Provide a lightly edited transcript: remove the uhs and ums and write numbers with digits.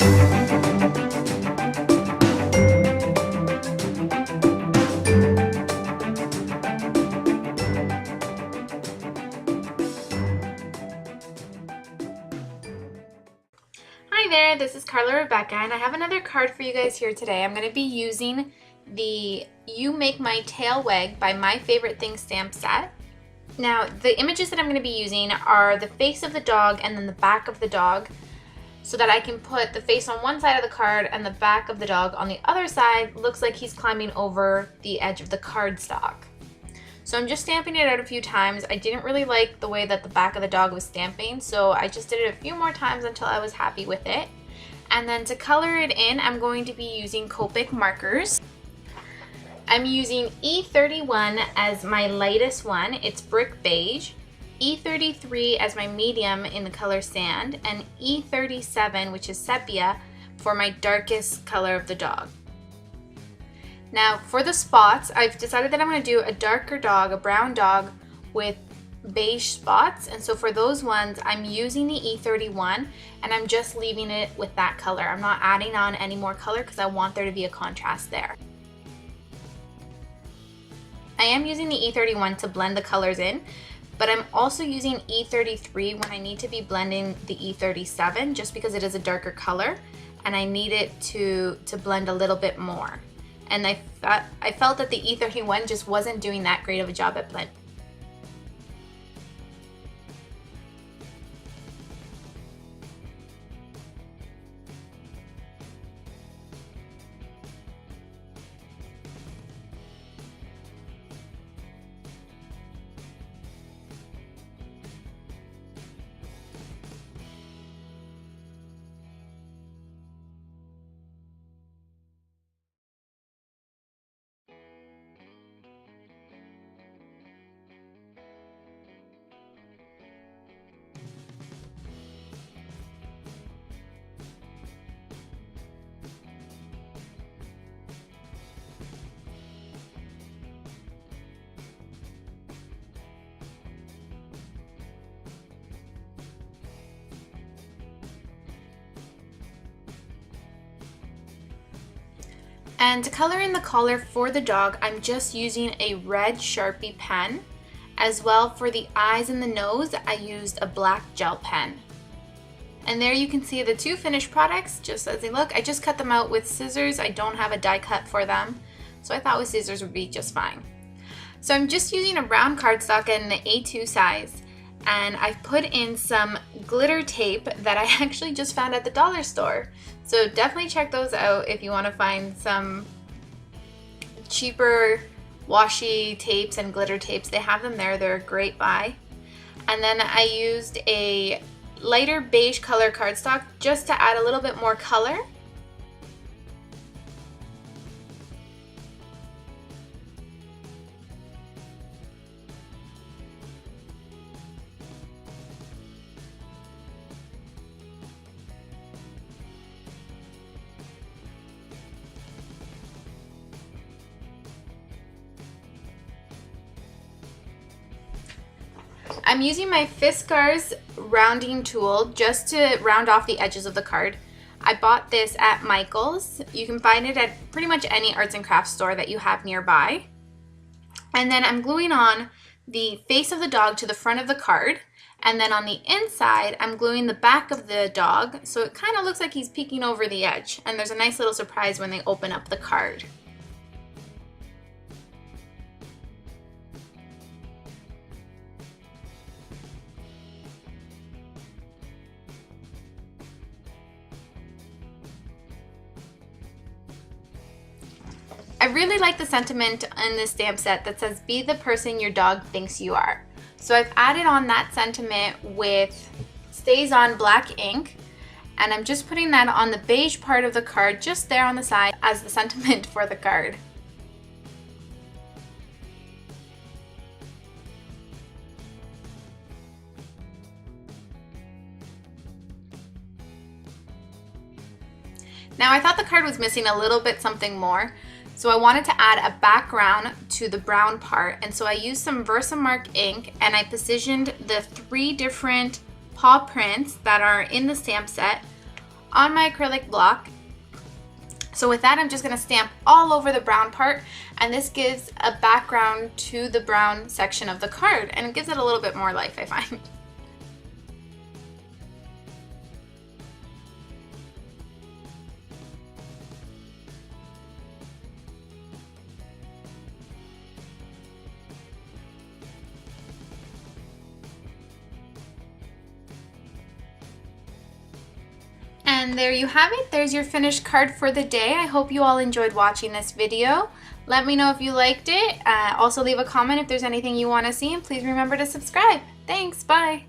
Hi there, this is Carla Rebecca, and I have another card for you guys here today. I'm going to be using the You Make My Tail Wag by My Favorite Things stamp set. Now, the images that I'm going to be using are the face of the dog and then the back of the dog, so that I can put the face on one side of the card and the back of the dog on the other side. Looks like he's climbing over the edge of the cardstock. So I'm just stamping it out a few times. I didn't really like the way that the back of the dog was stamping, so I just did it a few more times until I was happy with it. And then to color it in, I'm going to be using Copic markers. I'm using E31 as my lightest one, it's brick beige, E33 as my medium in the color sand, and E37, which is sepia, for my darkest color of the dog. Now for the spots, I've decided that I'm going to do a darker dog, a brown dog with beige spots, and so for those ones I'm using the E31 and I'm just leaving it with that color. I'm not adding on any more color because I want there to be a contrast there. I am using the E31 to blend the colors in, but I'm also using E33 when I need to be blending the E37 just because it is a darker color and I need it to blend a little bit more. And I felt that the E31 just wasn't doing that great of a job at blending. And to color in the collar for the dog, I'm just using a red Sharpie pen. As well, for the eyes and the nose, I used a black gel pen. And there you can see the two finished products just as they look. I just cut them out with scissors. I don't have a die cut for them, so I thought with scissors would be just fine. So I'm just using a brown cardstock in the A2 size, and I've put in some glitter tape that I actually just found at the dollar store. So definitely check those out if you want to find some cheaper washi tapes and glitter tapes. They have them there, they're a great buy. And then I used a lighter beige color cardstock just to add a little bit more color. I'm using my Fiskars rounding tool just to round off the edges of the card. I bought this at Michael's. You can find it at pretty much any arts and crafts store that you have nearby. And then I'm gluing on the face of the dog to the front of the card. And then on the inside, I'm gluing the back of the dog so it kind of looks like he's peeking over the edge. And there's a nice little surprise when they open up the card. I really like the sentiment in this stamp set that says, be the person your dog thinks you are. So I've added on that sentiment with StazOn black ink, and I'm just putting that on the beige part of the card just there on the side as the sentiment for the card. Now I thought the card was missing a little bit something more, so I wanted to add a background to the brown part, and so I used some Versamark ink and I positioned the 3 different paw prints that are in the stamp set on my acrylic block. So with that, I'm just gonna stamp all over the brown part, and this gives a background to the brown section of the card, and it gives it a little bit more life, I find. And there you have it. There's your finished card for the day. I hope you all enjoyed watching this video. Let me know if you liked it. Also leave a comment if there's anything you want to see, and please remember to subscribe. Thanks, bye.